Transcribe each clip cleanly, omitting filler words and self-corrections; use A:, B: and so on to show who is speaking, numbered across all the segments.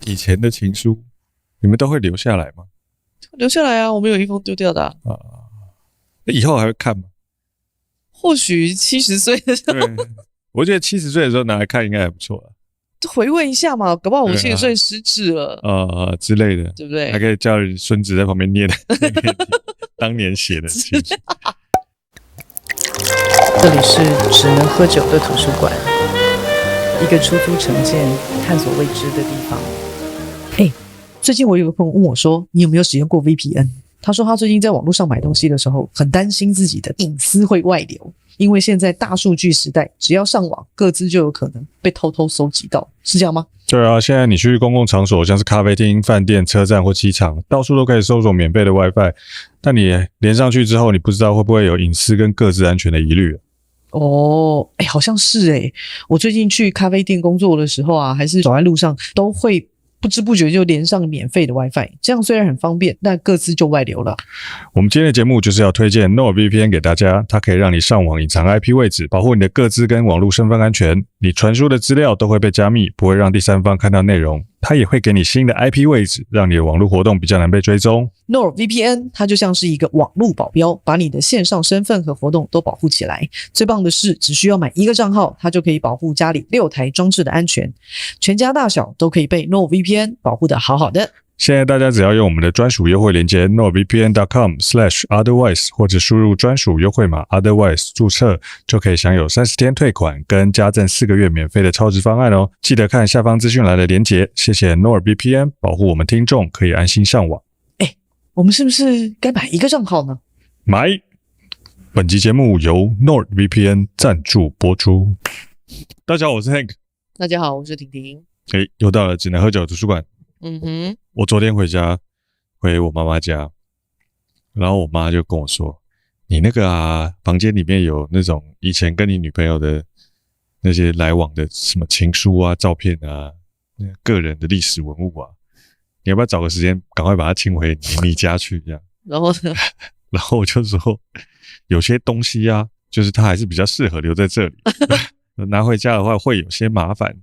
A: 以前的情书，你们都会留下来吗？
B: 留下来啊，我们有一封丢掉的啊。
A: 以后还会看吗？
B: 或许70岁的时候，
A: 对，我觉得70岁的时候拿来看应该还不错啊。
B: 回味一下嘛，搞不好我们70岁失智了
A: 之类的，
B: 对不对？
A: 还可以叫孙子在旁边念当年写的情书。
B: 这里是只能喝酒的图书馆，一个出租成见、探索未知的地方。最近我有个朋友问我说，你有没有使用过 VPN？ 他说他最近在网络上买东西的时候，很担心自己的隐私会外流，因为现在大数据时代，只要上网，个资就有可能被偷偷搜集到，是这样吗？
A: 对啊，现在你去公共场所，像是咖啡厅、饭店、车站或机场，到处都可以搜索免费的 WiFi。但你连上去之后，你不知道会不会有隐私跟个资安全的疑虑。
B: 好像是我最近去咖啡店工作的时候啊，还是走在路上，都会不知不觉就连上免费的 WiFi， 这样虽然很方便，但个资就外流了。
A: 我们今天的节目就是要推荐 NordVPN 给大家，它可以让你上网隐藏 IP 位置，保护你的个资跟网络身份安全。你传输的资料都会被加密，不会让第三方看到内容。它也会给你新的 IP 位置，让你的网络活动比较难被追踪。
B: NordVPN 它就像是一个网络保镖，把你的线上身份和活动都保护起来。最棒的是，只需要买一个账号，它就可以保护家里6台装置的安全，全家大小都可以被 NordVPN 保护得好好的。
A: 现在大家只要用我们的专属优惠链接 nordvpn.com/otherwise 或者输入专属优惠码 otherwise 注册，就可以享有30天退款跟加赠4个月免费的超值方案哦。记得看下方资讯栏的连结，谢谢 NordVPN 保护我们听众可以安心上网。
B: 我们是不是该买一个账号呢？
A: 买！本集节目由 NordVPN 赞助播出。大家好，我是 Hank。
B: 大家好，我是婷婷。
A: 又到了只能喝酒图书馆。我昨天回我妈妈家，然后我妈就跟我说，你那个房间里面有那种以前跟你女朋友的那些来往的什么情书啊、照片啊、个人的历史文物啊，你要不要找个时间赶快把它清回你家去这样？
B: 然后呢？
A: 然后我就说，有些东西啊，就是它还是比较适合留在这里，拿回家的话会有些麻烦。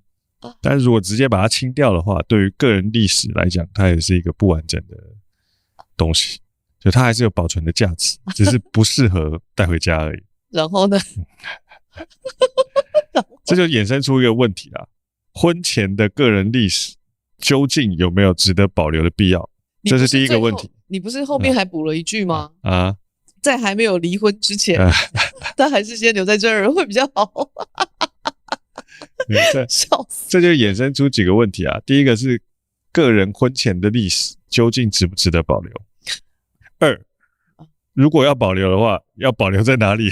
A: 但是如果直接把它清掉的话，对于个人历史来讲，它也是一个不完整的东西，就它还是有保存的价值，只是不适合带回家而已。
B: 然后呢？
A: 这就衍生出一个问题啦：婚前的个人历史究竟有没有值得保留的必要？这是第一个问题。
B: 你不是后面还补了一句吗？在还没有离婚之前，但还是先留在这儿会比较好。笑死！
A: 这就衍生出几个问题啊。第一个是个人婚前的历史究竟值不值得保留？2，如果要保留的话，要保留在哪里？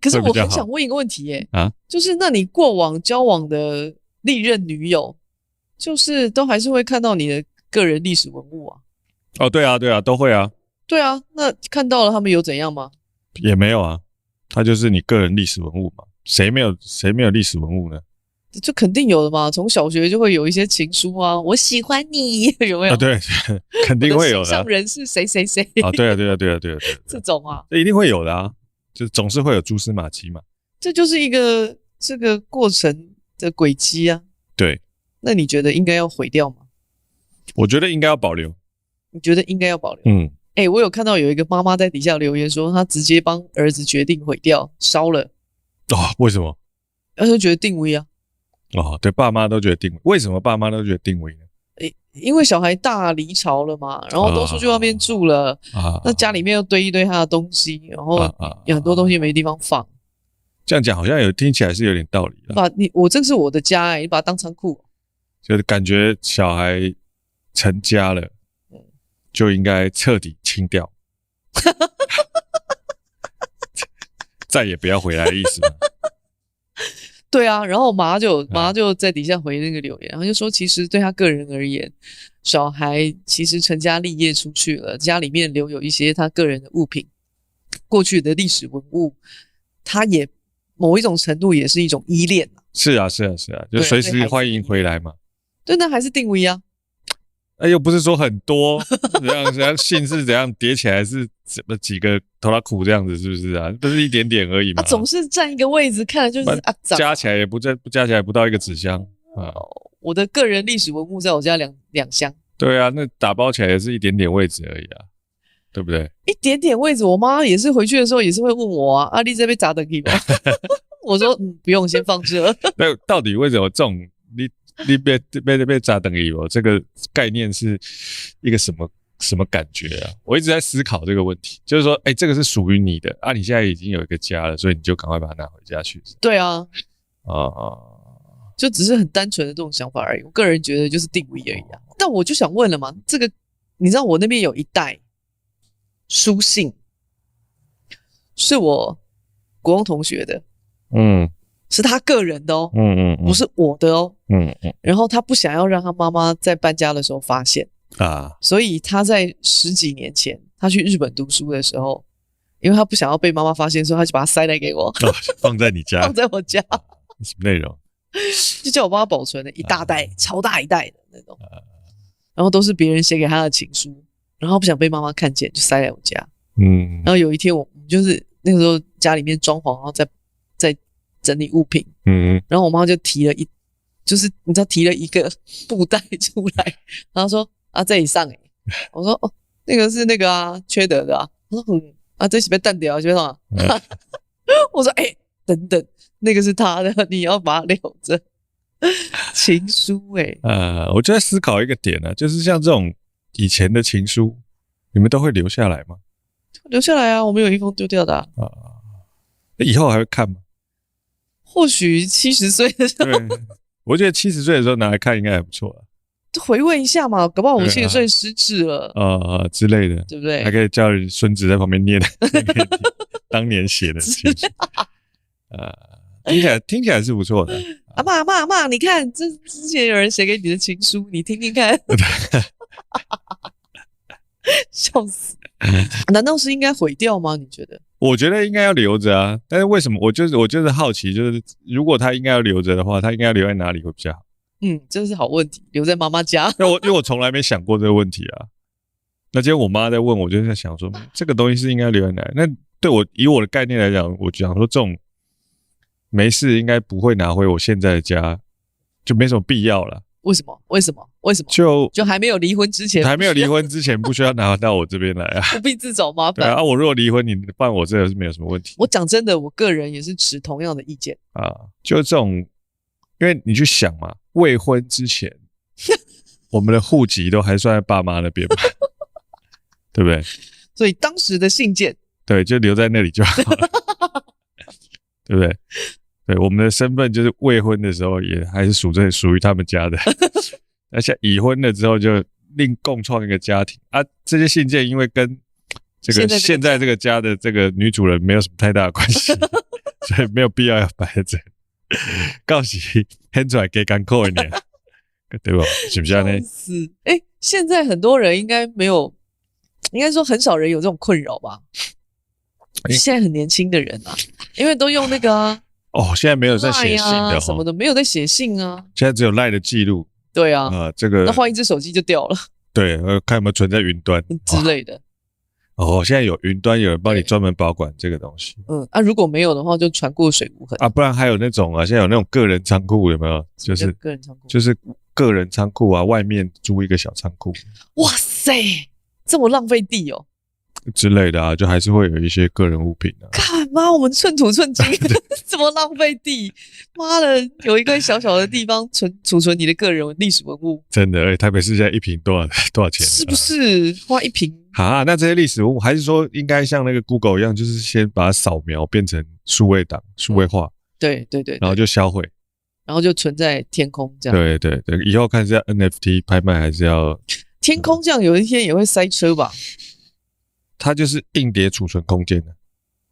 B: 可是我很想问一个问题就是那你过往交往的历任女友，就是都还是会看到你的个人历史文物啊？
A: 对啊，都会啊。
B: 对啊，那看到了他们有怎样吗？
A: 也没有啊，它就是你个人历史文物嘛，谁没有历史文物呢？
B: 就肯定有的嘛，从小学就会有一些情书啊，我喜欢你，有没有？
A: 对，肯定会有的。
B: 我的心上人是谁谁谁？
A: 对啊，
B: 这种啊，
A: 这一定会有的啊，就总是会有蛛丝马迹嘛。
B: 这就是一个这个过程的轨迹啊。
A: 对，
B: 那你觉得应该要毁掉吗？
A: 我觉得应该要保留。
B: 你觉得应该要保留？我有看到有一个妈妈在底下留言说，她直接帮儿子决定毁掉，烧了。
A: 为什么？
B: 她就觉得定位啊。
A: 对，爸妈都觉得定位。为什么爸妈都觉得定位呢？
B: 因为小孩大离巢了嘛，然后都出去外面住了，那家里面又堆一堆他的东西，然后有很多东西没地方放。
A: 这样讲好像听起来是有点道理啦。
B: 我这是我的家你把它当仓库。
A: 就是感觉小孩成家了，就应该彻底清掉，再也不要回来的意思吗？
B: 对啊，然后马上就在底下回那个留言，然后就说其实对他个人而言，小孩其实成家立业出去了，家里面留有一些他个人的物品，过去的历史文物，他也某一种程度也是一种依恋。
A: 是啊，就随时欢迎回来嘛。
B: 对，那还是定位啊。
A: 又不是说很多，怎样姓氏怎样叠起来是几个头拉苦这样子，是不是啊？不是一点点而已嘛。
B: 总是占一个位置，看了就是
A: 加起来也不加起来不到一个纸箱
B: 我的个人历史文物在我家两箱。
A: 对啊，那打包起来也是一点点位置而已啊，对不对？
B: 一点点位置，我妈也是回去的时候也是会问我啊，你这边砸的可以吗？我说不用，先放这。
A: 那到底为什么这种你被砸等于我这个概念是一个什么感觉啊？我一直在思考这个问题，就是说，这个是属于你的啊，你现在已经有一个家了，所以你就赶快把它拿回家去。
B: 对啊，
A: 啊，
B: 就只是很单纯的这种想法而已。我个人觉得就是定位而已啊。但我就想问了嘛，这个你知道我那边有一袋书信，是我国中同学的，是他个人的哦，不是我的哦，然后他不想要让他妈妈在搬家的时候发现啊，所以他在10几年前他去日本读书的时候，因为他不想要被妈妈发现，所以他就把它塞来给我，
A: 放在你家，
B: 放在我家，
A: 什么内容？
B: 就叫我帮他保存了一大袋，超大一袋的那种，然后都是别人写给他的情书，然后不想被妈妈看见，就塞在我家。然后有一天我们就是那个时候家里面装潢，然后在整理物品，然后我妈就提了就是你知道提了一个布袋出来，然后说啊这里上我说哦那个是那个啊缺德的啊，我说这是被淡掉缺德我说等等，那个是他的，你要把它留着。情书
A: 我就在思考一个点啊，就是像这种以前的情书，你们都会留下来吗？
B: 留下来啊，我们有一封丢掉的啊。
A: 以后还会看吗？
B: 或许70岁的时候，
A: 我觉得70岁的时候拿来看应该还不错啊。
B: 回味一下嘛，搞不好我70岁失智了
A: 之类的，
B: 对不对？
A: 还可以叫孙子在旁边念当年写的情书。听起来是不错的。
B: 阿嬷，你看这之前有人写给你的情书，你听听看。笑死！难道是应该毁掉吗？你觉得？
A: 我觉得应该要留着啊，但是为什么？我就是好奇，就是如果他应该要留着的话，他应该要留在哪里会比较好？
B: 这是好问题，留在妈妈家。
A: 因为我从来没想过这个问题啊。那今天我妈在问我，就在想说，这个东西是应该留在哪里？那对以我的概念来讲，我讲说这种没事应该不会拿回我现在的家，就没什么必要了。
B: 为什么？就还没有离婚之前，
A: 不需要拿到我这边来啊，
B: 不必自找麻烦。
A: 对啊，我如果离婚，你办我这个是没有什么问题。
B: 我讲真的，我个人也是持同样的意见
A: 啊，就是这种，因为你去想嘛，未婚之前，我们的户籍都还算在爸妈那边嘛，对不对？
B: 所以当时的信件，
A: 对，就留在那里就好了，对不对？对，我们的身份就是未婚的时候也还是属于他们家的，而且已婚了之后就另共创一个家庭啊。这些信件因为跟这个现在这个家的这个女主人没有什么太大的关系，所以没有必要摆在这里。告喜牵出来给干扣一年，对吧？是不是呢？
B: 现在很多人应该没有，应该说很少人有这种困扰吧？现在很年轻的人啊，因为都用那个啊。
A: 现在没有在写信的
B: 什么的，没有在写信啊。
A: 现在只有赖的记录。
B: 对啊，
A: 这个
B: 那换一只手机就掉了。
A: 对，看有没有存在云端
B: 之类的。
A: 现在有云端，有人帮你专门保管这个东西。
B: 如果没有的话，就船过水无痕
A: 啊。不然还有那种现在有那种个人仓库，有没有？就是
B: 个人仓库，
A: 就是个人仓库啊，外面租一个小仓库。
B: 哇塞，这么浪费地哦。
A: 之类的啊，就还是会有一些个人物品啊。
B: 看妈，我们寸土寸金，怎么浪费地？妈的，有一块小小的地方储存你的个人历史文物，
A: 真的。台北市现在一坪多少钱？
B: 是不是花1坪？
A: 那这些历史文物还是说应该像那个 Google 一样，就是先把它扫描变成数位档、数位化，
B: 对，
A: 然后就销毁，
B: 然后就存在天空这样。
A: 对，以后看是要 NFT 拍卖还是要
B: 天空这样，有一天也会塞车吧？
A: 它就是硬碟储存空间的。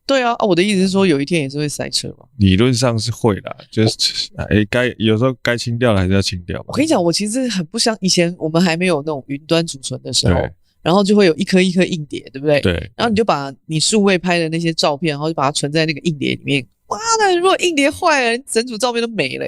B: 对啊，我的意思是说，有一天也是会塞车嘛。
A: 理论上是会啦，就是有时候该清掉的还是要清掉。
B: 我跟你讲，我其实很不想以前我们还没有那种云端储存的时候，然后就会有一颗一颗硬碟，对不对？
A: 对。
B: 然后你就把你数位拍的那些照片，然后就把它存在那个硬碟里面。妈的，如果硬碟坏了，整组照片都没了。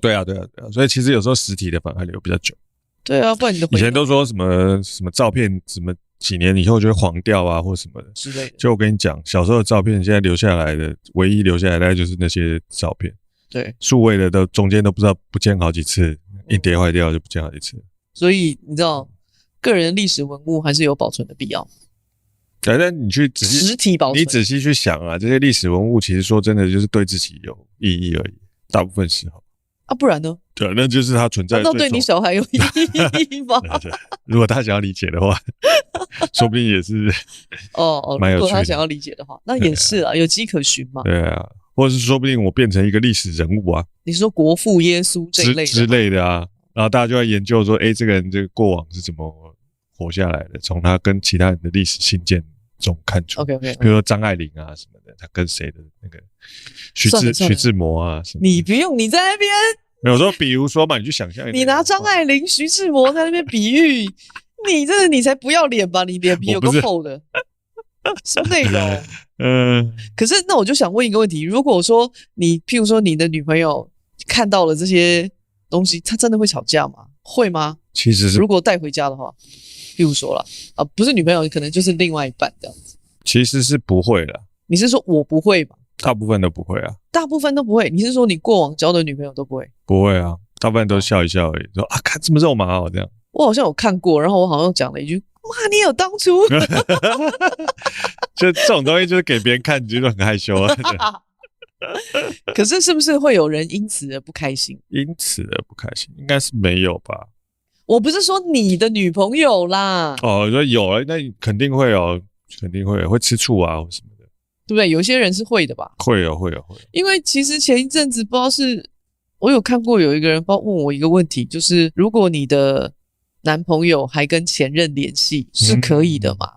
A: 对啊，所以其实有时候实体的反而留比较久。
B: 对啊，不然你的
A: 以前都说什么照片什么几年以后就会黄掉啊，或什么的
B: 之类的。
A: 就我跟你讲，小时候的照片现在留下来的，唯一留下来大概就是那些照片。
B: 对，
A: 数位的都中间都不知道不见好几次，硬碟坏掉就不见好几次了。
B: 所以你知道，个人历史文物还是有保存的必要。
A: 对，但你去
B: 实体保存，
A: 你仔细去想啊，这些历史文物其实说真的就是对自己有意义而已，大部分时候。
B: 啊，不然呢？
A: 对，那就是它存在的。
B: 难道对你小孩有意义吗？
A: 对，如果他想要理解的话，说不定也是蛮有趣的。
B: 如果他想要理解的话，那也是啊，有迹可循嘛。
A: 对啊，或者是说不定我变成一个历史人物啊，
B: 你说国父耶稣这一类
A: 之类的啊，然后大家就在研究说，这个人这个过往是怎么活下来的，从他跟其他人的历史信件中看出。
B: OK，
A: 比如说张爱玲啊什么的，他跟谁的那个徐志摩啊什么的。
B: 你不用，你在那边
A: 没有说，比如说嘛，你去想象，
B: 你拿张爱玲、徐志摩在那边比喻，你才不要脸吧？你脸皮有够厚的，什么内容？可是那我就想问一个问题：如果说譬如说你的女朋友看到了这些东西，她真的会吵架吗？会吗？
A: 其实是，
B: 如果带回家的话，譬如说啦，不是女朋友，可能就是另外一半这样子。
A: 其实是不会啦。
B: 你是说我不会吗？
A: 大部分都不会啊。大
B: 部分都不会。你是说你过往交的女朋友都不会？
A: 不会啊，大部分都笑一笑而已，说看这么肉麻哦这样。
B: 我好像有看过，然后我好像讲了一句：“妈，你有当初。”
A: 就这种东西，就是给别人看，你就很害羞啊。
B: 可是是不是会有人因此而不开心？
A: 因此而不开心，应该是没有吧？
B: 我不是说你的女朋友啦。
A: 说有啊，那肯定会有，肯定会吃醋啊或什么的，
B: 对不对？有些人是会的吧？
A: 会有。
B: 因为其实前一阵子不知道是我有看过有一个人问我一个问题，就是如果你的男朋友还跟前任联系是可以的嘛？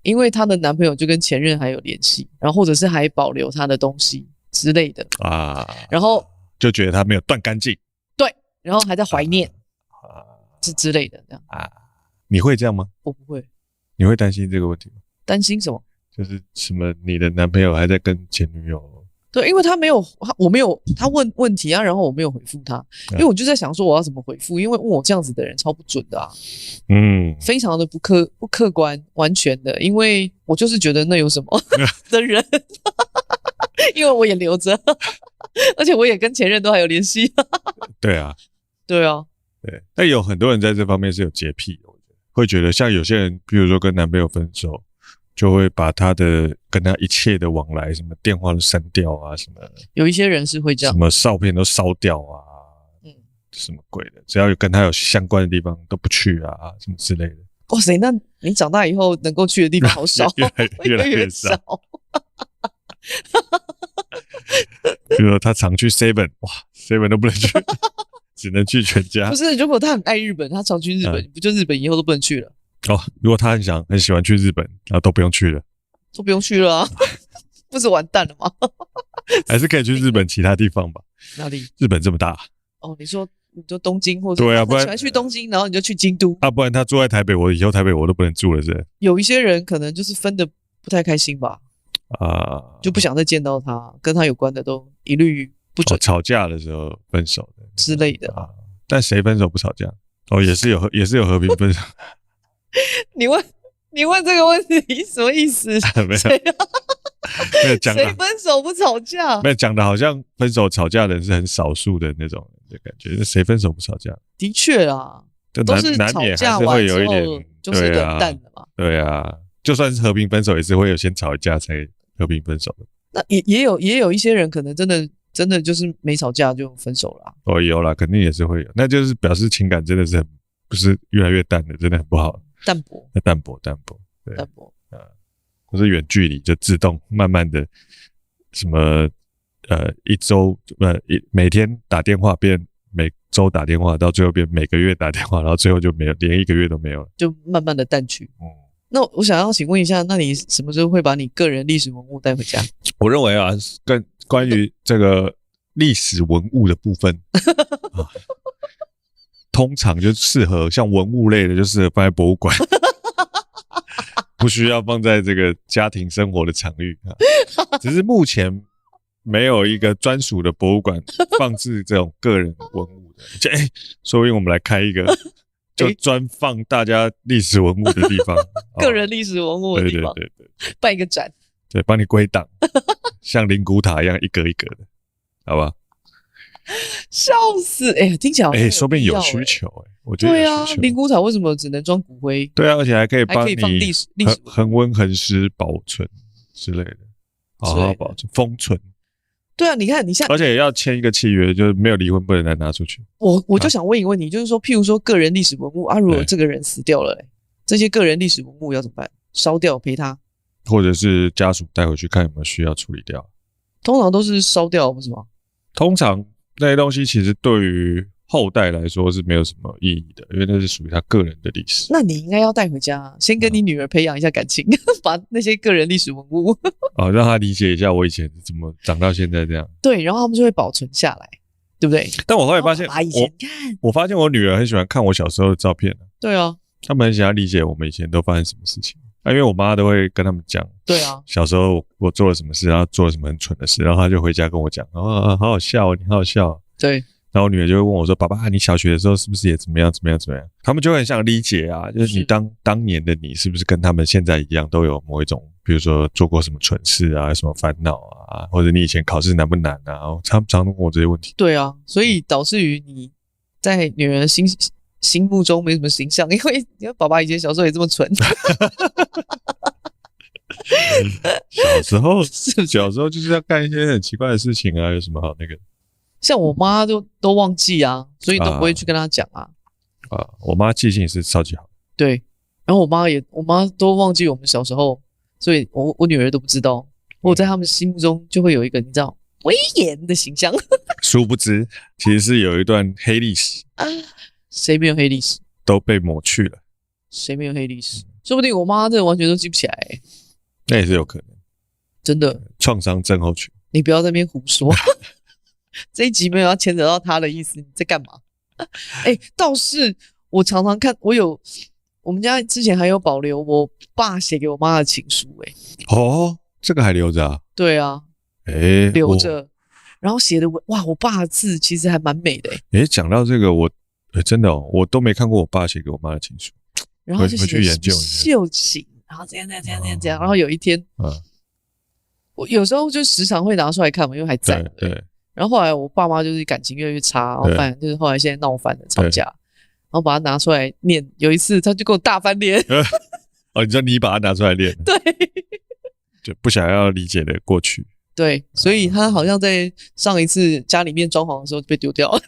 B: 因为她的男朋友就跟前任还有联系，然后或者是还保留他的东西之类的啊，然后
A: 就觉得他没有断干净，
B: 对，然后还在怀念之类的这样啊。
A: 你会这样吗？
B: 我不会。
A: 你会担心这个问题吗？
B: 担心什么？
A: 就是什么你的男朋友还在跟前女友？
B: 对，因为我没有他问问题啊，然后我没有回复他，因为我就在想说我要怎么回复，因为问我这样子的人超不准的啊，非常的不客观，完全的，因为我就是觉得那有什么的人，因为我也留着，而且我也跟前任都还有联系。
A: 对啊，
B: 对啊，
A: 对，但有很多人在这方面是有洁癖的，会觉得像有些人，比如说跟男朋友分手。就会把他的跟他一切的往来，什么电话都删掉啊，什么
B: 有一些人是会这样，
A: 什么照片都烧掉啊，什么鬼的，只要有跟他有相关的地方都不去啊，什么之类的。
B: 哇塞，那你长大以后能够去的地方好少，
A: 越来越少。比如说他常去 7， 哇 ，7都不能去，只能去全家。
B: 不是，如果他很爱日本，他常去日本，不就日本以后都不能去了？
A: 如果他很喜欢去日本，然后都不用去了，
B: 都不用去了啊，不是完蛋了吗？
A: 还是可以去日本其他地方吧？
B: 哪里？
A: 日本这么大。
B: 你说东京或者
A: 对啊，不然
B: 喜欢去东京，然后你就去京都
A: 啊，不然他住在台北，以后台北我都不能住了，是？
B: 有一些人可能就是分的不太开心吧，就不想再见到他，跟他有关的都一律不准。
A: 吵架的时候分手的
B: 之类的
A: 但谁分手不吵架？也是有和平分手。
B: 你问这个问题什么意思？
A: 没有讲
B: 谁分手不吵架？
A: 没有讲的好像分手吵架的人是很少数的那种的感觉。谁分手不吵架？
B: 的确啊，都是吵架完之后就是冷淡的嘛。
A: 对啊，就算是和平分手，也是会有先吵一架才和平分手的。
B: 那也有一些人可能真的就是没吵架就分手了。
A: 有啦，肯定也是会有，那就是表示情感真的是不是越来越淡的，真的很不好。淡薄，对，淡薄或是远距离就自动慢慢的什么一周每天打电话变每周打电话，到最后变每个月打电话，然后最后就没有，连1个月都没有了，
B: 就慢慢的淡去。那我想要请问一下，那你什么时候会把你个人历史文物带回家？
A: 我认为啊，关于这个历史文物的部分通常就适合像文物类的，就适合放在博物馆，不需要放在这个家庭生活的场域只是目前没有一个专属的博物馆放置这种个人文物的。说不定我们来开一个，就专放大家历史文物的地方，
B: 个人历史文物的地方，对，办一个展，
A: 对，帮你归档，像灵骨塔一样一格一格的，好吧？
B: 笑死！哎、听起来好像
A: 说不定有
B: 必要
A: 需求我觉得
B: 对啊，
A: 有需求。
B: 灵骨塔为什么只能装骨灰？
A: 对啊，而且还可以帮
B: 还可以放
A: 你
B: 历史
A: 恒温恒湿保存之类的，好好保存封存。
B: 对啊，你看你像，
A: 而且要签一个契约，就是没有离婚不能再拿出去。
B: 我就想问一个问题，就是说，譬如说个人历史文物啊，如果这个人死掉了这些个人历史文物要怎么办？烧掉赔他，
A: 或者是家属带回去看有没有需要处理掉。
B: 通常都是烧掉，不是吗？
A: 通常那些东西其实对于后代来说是没有什么意义的，因为那是属于他个人的历史。
B: 那你应该要带回家，先跟你女儿培养一下感情，把那些个人历史文物
A: 让他理解一下我以前怎么长到现在这样。
B: 对，然后他们就会保存下来，对不对？
A: 但我后来发现，我发现我女儿很喜欢看我小时候的照片。
B: 对啊，
A: 他们很想要理解我们以前都发生什么事情。因为我妈都会跟他们讲，
B: 对啊，
A: 小时候我做了什么事，然后做了什么很蠢的事，然后她就回家跟我讲，好好笑你好好笑。
B: 对，
A: 然后我女儿就会问我说，爸爸，你小学的时候是不是也怎么样怎么样怎么样？他们就会很想理解啊，就是你当年的你是不是跟他们现在一样，都有某一种，比如说做过什么蠢事啊，什么烦恼啊，或者你以前考试难不难啊？他们常问我这些问题。
B: 对啊，所以导致于你在女人心目中没什么形象，因为爸爸以前小时候也这么蠢。
A: 小时候就是要干一些很奇怪的事情啊，有什么好那个？
B: 像我妈都忘记啊，所以都不会去跟她讲啊。
A: 我妈记性是超级好。
B: 对，然后我妈都忘记我们小时候，所以我女儿都不知道。我在他们心目中就会有一个你知道威严的形象。
A: 殊不知，其实是有一段黑历史
B: 啊。谁没有黑历史？
A: 都被抹去了。
B: 谁没有黑历史？说不定我妈这完全都记不起来
A: 那也是有可能。
B: 真的。
A: 创伤症候群。
B: 你不要在那边胡说。这一集没有要牵扯到她的意思，你在干嘛？倒是我常常看，我们家之前还有保留我爸写给我妈的情书
A: 这个还留着啊？
B: 对啊，留着。然后写的哇，我爸的字其实还蛮美的
A: 讲到这个我真的我都没看过我爸写给我妈的情书，
B: 然后就写
A: 去研究
B: 秀情，然后怎样，然后有一天，我有时候就时常会拿出来看嘛，因为还在。
A: 对。
B: 然后后来我爸妈就是感情越来越差，然后反正就是后来现在闹翻了，吵架，然后把它拿出来念。有一次他就跟我大翻脸。
A: 你说你把它拿出来念？
B: 对。
A: 就不想要理解的过去。
B: 对，所以他好像在上一次家里面装潢的时候就被丢掉了。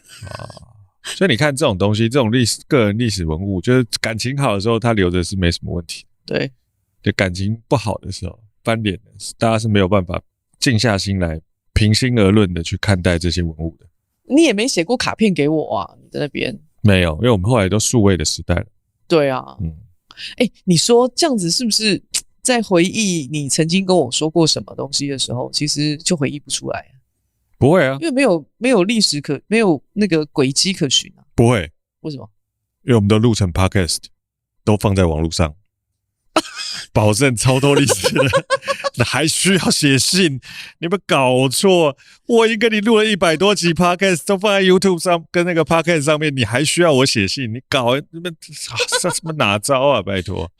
A: 所以你看这种东西，这种个人历史文物，就是感情好的时候他留着是没什么问题。
B: 对，
A: 就感情不好的时候翻脸的，大家是没有办法静下心来平心而论的去看待这些文物的。
B: 你也没写过卡片给我啊？你在那边
A: 没有，因为我们后来都数位的时代了。
B: 对啊。你说这样子是不是在回忆你曾经跟我说过什么东西的时候，其实就回忆不出来？
A: 不会啊，
B: 因为没有历史没有那个轨迹可循啊。
A: 不会。
B: 为什么？
A: 因为我们都录成 podcast， 都放在网络上，保证超多历史的。那还需要写信？你们搞错！我已经跟你录了100多集 podcast， 都放在 YouTube 上跟那个 podcast 上面，你还需要我写信？你们什么哪招啊？拜托！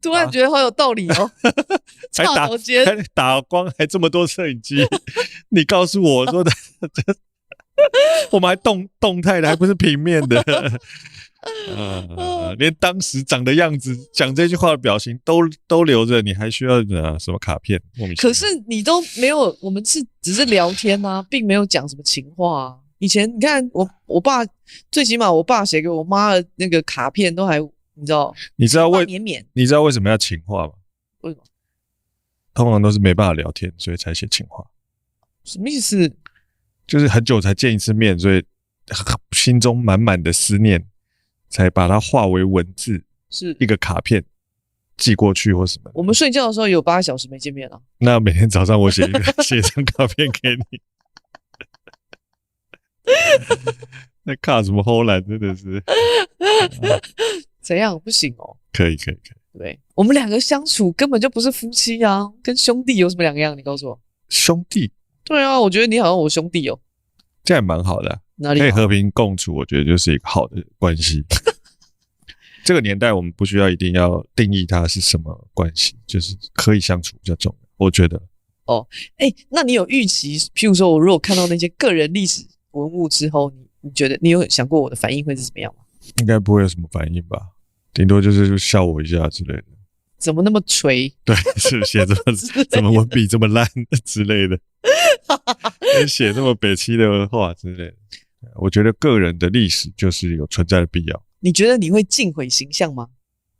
B: 突然觉得好有道理哦。
A: 还打光，还这么多摄影机，你告诉我说的，我们还动态的，还不是平面的。连当时长的样子，讲这句话的表情都留着，你还需要什么卡片？
B: 可是你都没有，我们只是聊天啊，并没有讲什么情话啊。以前你看我爸，最起码我爸写给我妈的那个卡片都还，你知道
A: 为什么要情话吗？
B: 为什么？
A: 通常都是没办法聊天，所以才写情话。
B: 什么意思？
A: 就是很久才见一次面，所以心中满满的思念，才把它化为文字，
B: 是
A: 一个卡片寄过去或什么。
B: 我们睡觉的时候有8个小时没见面了。
A: 那每天早上我写一张卡片给你。那卡什么齁懒，真的是。
B: 怎样？不行哦。
A: 可以。
B: 对，我们2个相处根本就不是夫妻啊，跟兄弟有什么两样？你告诉我。
A: 兄弟？
B: 对啊，我觉得你好像我兄弟哦。
A: 这样蛮好的啊。
B: 哪里
A: 可以和平共处，我觉得就是一个好的关系。这个年代我们不需要一定要定义它是什么关系，就是可以相处比较重要，我觉得。
B: 那你有预期，譬如说我如果看到那些个人历史文物之后，你觉得你有想过我的反应会是什么样吗？
A: 应该不会有什么反应吧，顶多就是笑我一下之类的。
B: 怎么那么垂？
A: 对，是写怎么文笔这么烂之类的，写这么北七的话之类的。我觉得个人的历史就是有存在的必要。
B: 你觉得你会尽毁形象吗？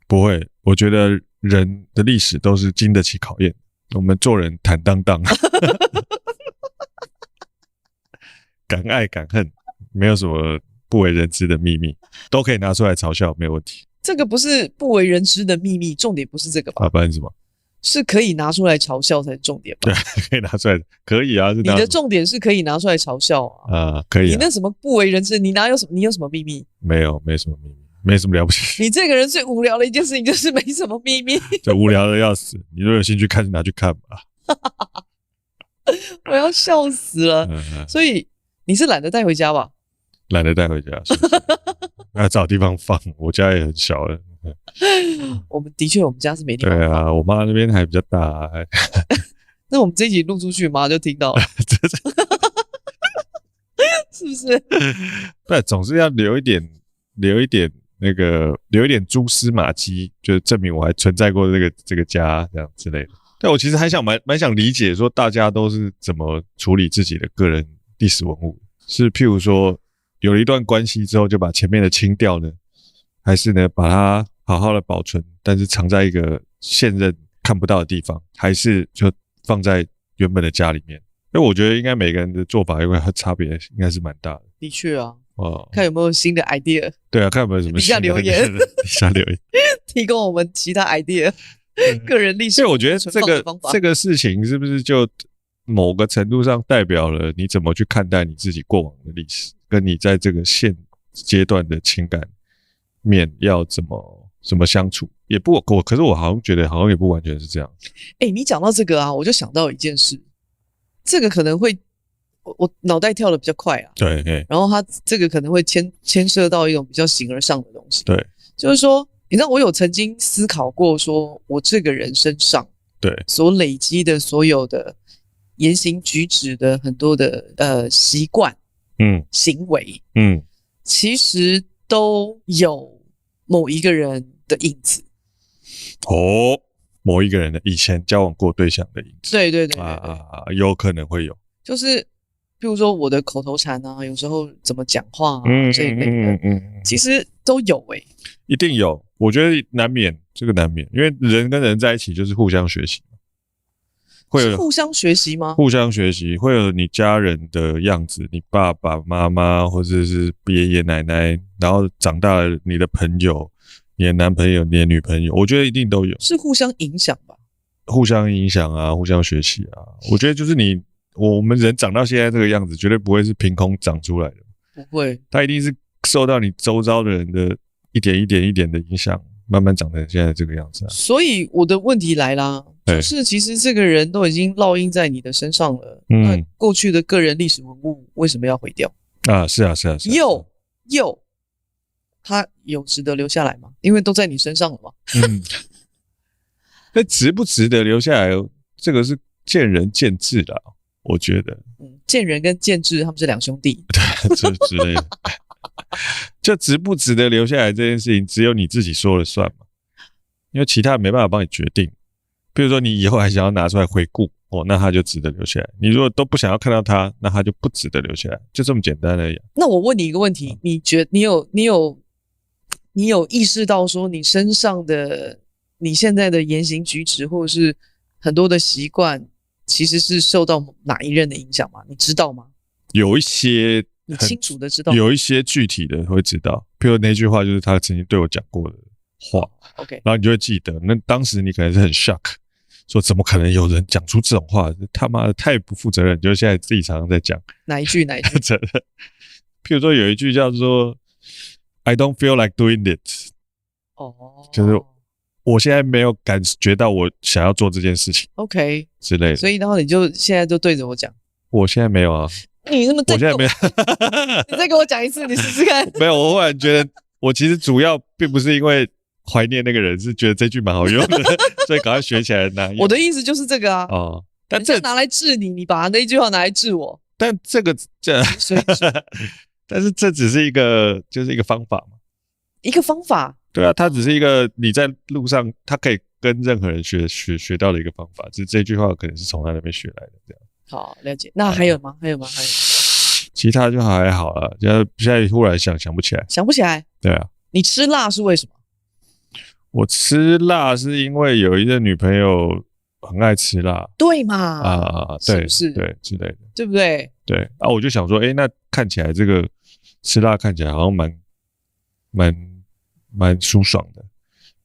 A: 不会，我觉得人的历史都是经得起考验，我们做人坦荡荡，敢爱敢恨，没有什么不为人知的秘密，都可以拿出来嘲笑，没有问题。
B: 这个不是不为人知的秘密，重点不是这个吧？
A: 不然什么？
B: 是可以拿出来嘲笑才是重点吧？
A: 对，可以拿出来，可以啊。你
B: 的重点是可以拿出来嘲笑啊。
A: 可以啊。
B: 你那什么不为人知，你哪有什么？你有什么秘密？
A: 没有，没什么秘密，没什么了不起。
B: 你这个人最无聊的一件事情就是没什么秘密，
A: 这无聊的要死。你如果有兴趣看，就拿去看吧。
B: 我要笑死了。所以你是懒得带回家吧？
A: 懒得带回家，要找地方放。我家也很小了。
B: 我们家是没地方放。
A: 对啊，我妈那边还比较大。
B: 那我们这一集录出去，妈就听到了，是不是？
A: 不，总是要留一点蛛丝马迹，就是证明我还存在过这个家这样之类的。但我其实还想蛮想理解说大家都是怎么处理自己的个人历史文物，是譬如说有了一段关系之后就把前面的清掉呢，还是呢把它好好的保存，但是藏在一个现任看不到的地方，还是就放在原本的家里面？因为我觉得应该每个人的做法因为差别应该是蛮大的。
B: 的确啊。看有没有新的 idea。
A: 对啊，看有没有什么新的
B: 底下留言
A: 底下留言
B: 提供我们其他 idea。个人历史。
A: 所以我觉得这个事情是不是就某个程度上代表了你怎么去看待你自己过往的历史，跟你在这个现阶段的情感面要怎么相处？也不可是我好像觉得好像也不完全是这样。
B: 你讲到这个啊，我就想到一件事，这个可能会我脑袋跳的比较快啊。
A: 对，
B: 然后它这个可能会牵涉到一种比较形而上的东西。
A: 对，
B: 就是说，你知道我有曾经思考过，说我这个人身上
A: 对
B: 所累积的所有的言行举止的很多的习惯，行为，其实都有某一个人的影子。某一个人的以前交往过对象的影子。对
A: 有可能会有，
B: 就是譬如说我的口头禅啊，有时候怎么讲话啊，这一类的，其实都有
A: 一定有。我觉得难免，这个难免，因为人跟人在一起就是互相学习。
B: 是互相学习吗？
A: 互相学习，会有你家人的样子，你爸爸妈妈或者是爷爷奶奶，然后长大了你的朋友，你的男朋友，你的女朋友，我觉得一定都有。
B: 是互相影响吧？
A: 互相影响啊，互相学习啊。我觉得就是我们人长到现在这个样子，绝对不会是凭空长出来的。
B: 不会，
A: 它一定是受到你周遭的人的一点的影响，慢慢长成现在这个样子啊。
B: 所以我的问题来啦，就是其实这个人都已经烙印在你的身上了，那过去的个人历史文物为什么要毁掉
A: 啊？是啊，
B: 他有值得留下来吗？因为都在你身上了嘛。
A: 那值不值得留下来，这个是见仁见智啦，我觉得。
B: 见仁跟见智他们是两兄弟。
A: 对，这之类的。就值不值得留下来这件事情，只有你自己说了算嘛，因为其他人没办法帮你决定。比如说你以后还想要拿出来回顾，那他就值得留下来。你如果都不想要看到他，那他就不值得留下来，就这么简单而已。
B: 那我问你一个问题，你觉得你有意识到说你身上的你现在的言行举止或者是很多的习惯其实是受到哪一任的影响吗？你知道吗？
A: 有一些
B: 你清楚的知道吗？
A: 有一些具体的会知道，譬如那句话就是他曾经对我讲过的话。
B: OK，
A: 然后你就会记得，那当时你可能是很 shock， 说怎么可能有人讲出这种话，他妈的太不负责任。就现在自己常常在讲
B: 哪一句
A: 譬如说有一句叫做 I don't feel like doing it， 就是我现在没有感觉到我想要做这件事情
B: OK
A: 之类的。
B: 所以然后你就现在就对着我讲，
A: 我现在没有啊。
B: 你那么
A: 我现在没有
B: 你再给我讲一次，你试试看。
A: 没有，我忽然觉得我其实主要并不是因为怀念那个人，是觉得这句蛮好用的，所以赶快学起来拿。
B: 我的意思就是这个啊。
A: 但这
B: 拿来治你，你把那一句话拿来治我。
A: 但这
B: 所以
A: 但是这只是一个就是一个方法嘛。
B: 一个方法。
A: 对啊，它只是一个你在路上，它可以跟任何人学到的一个方法。这句话可能是从他那边学来的，这样。
B: 好，了解。那还有吗？还有吗？
A: 其他就还好了，现在忽然想不起来。
B: 想不起来。对
A: 啊。
B: 你吃辣是为什么？
A: 我吃辣是因为有一个女朋友很爱吃辣。
B: 对嘛？
A: 对，
B: 是不是？
A: 对之类的，
B: 对不对？
A: 对啊，我就想说，那看起来这个吃辣看起来好像蛮舒爽的，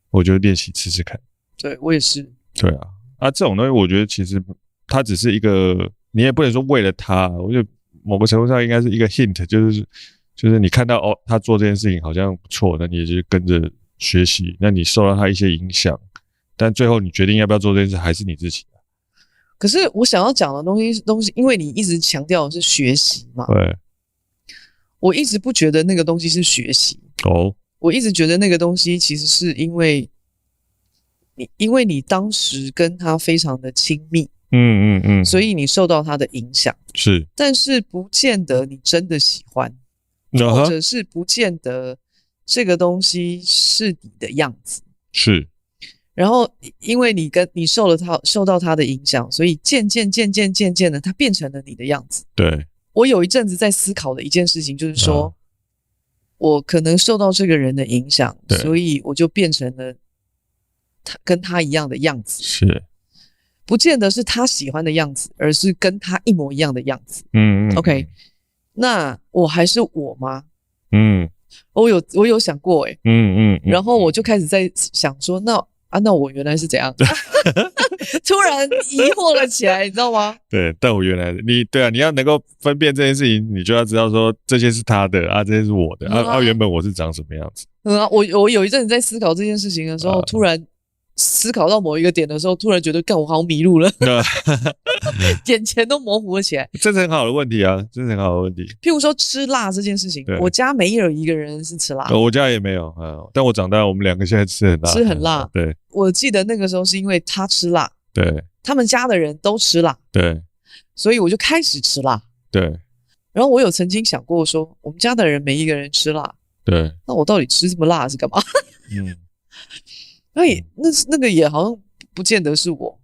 A: 我就练习吃吃看。
B: 对，我也是。
A: 对啊，这种东西我觉得其实它只是一个，你也不能说为了他，我觉得某个程度上应该是一个 hint， 就是你看到他做这件事情好像不错，那你也就跟着学习，那你受到他一些影响，但最后你决定要不要做这件事还是你自己。
B: 可是我想要讲的东西，因为你一直强调的是学习嘛，
A: 对，
B: 我一直不觉得那个东西是学习。我一直觉得那个东西其实是因为你当时跟他非常的亲密，所以你受到他的影响，
A: 是，
B: 但是不见得你真的喜欢，或者是不见得这个东西是你的样子，
A: 是。
B: 然后因为你受到他的影响，所以渐渐的，他变成了你的样子。
A: 对，
B: 我有一阵子在思考的一件事情就是说，我可能受到这个人的影响，所以我就变成了跟他一样的样子，
A: 是，
B: 不见得是他喜欢的样子，而是跟他一模一样的样子。OK， 那我还是我吗？我有想过然后我就开始在想说，那我原来是怎样？突然疑惑了起来，你知道吗？
A: 对，但我原来你要能够分辨这件事情，你就要知道说这些是他的这些是我的原本我是长什么样子。
B: 我有一阵子在思考这件事情的时候，突然思考到某一个点的时候，突然觉得我好像迷路了，眼前都模糊了起来。
A: 这是很好的问题啊，这是很好的问题。
B: 譬如说吃辣这件事情，我家没有一个人是吃辣的，
A: 我家也没有但我长大，我们两个现在吃很辣，对。
B: 我记得那个时候是因为他吃辣，
A: 对，
B: 他们家的人都吃辣，
A: 对，
B: 所以我就开始吃辣，
A: 对。
B: 然后我有曾经想过说，我们家的人没一个人吃辣，
A: 对，
B: 那我到底吃这么辣是干嘛？所以那个也好像不见得是我，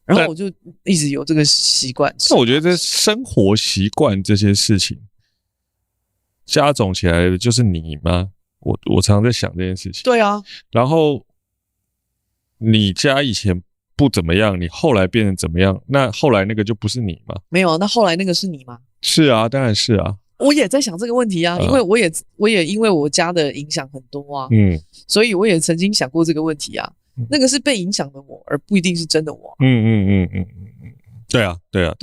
B: 然后我就一直有这个习惯。
A: 那我觉得这生活习惯这些事情加总起来的就是你吗？我常常在想这件事情。
B: 对啊，
A: 然后你家以前不怎么样，你后来变成怎么样？那后来那个就不是你吗？
B: 没有，那后来那个是你吗？
A: 是啊，当然是啊。
B: 我也在想这个问题啊，因为我也因为我家的影响很多啊，所以我也曾经想过这个问题啊。那个是被影响的我，而不一定是真的我。
A: 对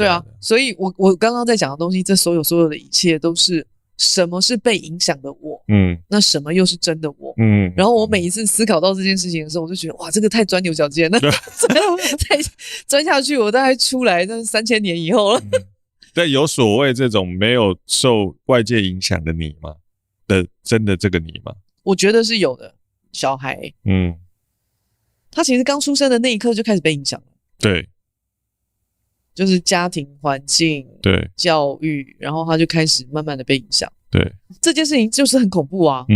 A: 啊。
B: 所以我刚刚在讲的东西，这所有的一切都是什么是被影响的我，那什么又是真的我，然后我每一次思考到这件事情的时候，我就觉得哇，这个太钻牛角尖了，再钻下去，我大概出来那3000年以后了。
A: 对，有所谓这种没有受外界影响的你吗？真的这个你吗？
B: 我觉得是有的。小孩，他其实刚出生的那一刻就开始被影响了。
A: 对，
B: 就是家庭环境，
A: 对，
B: 教育，然后他就开始慢慢的被影响。
A: 对，
B: 这件事情就是很恐怖啊。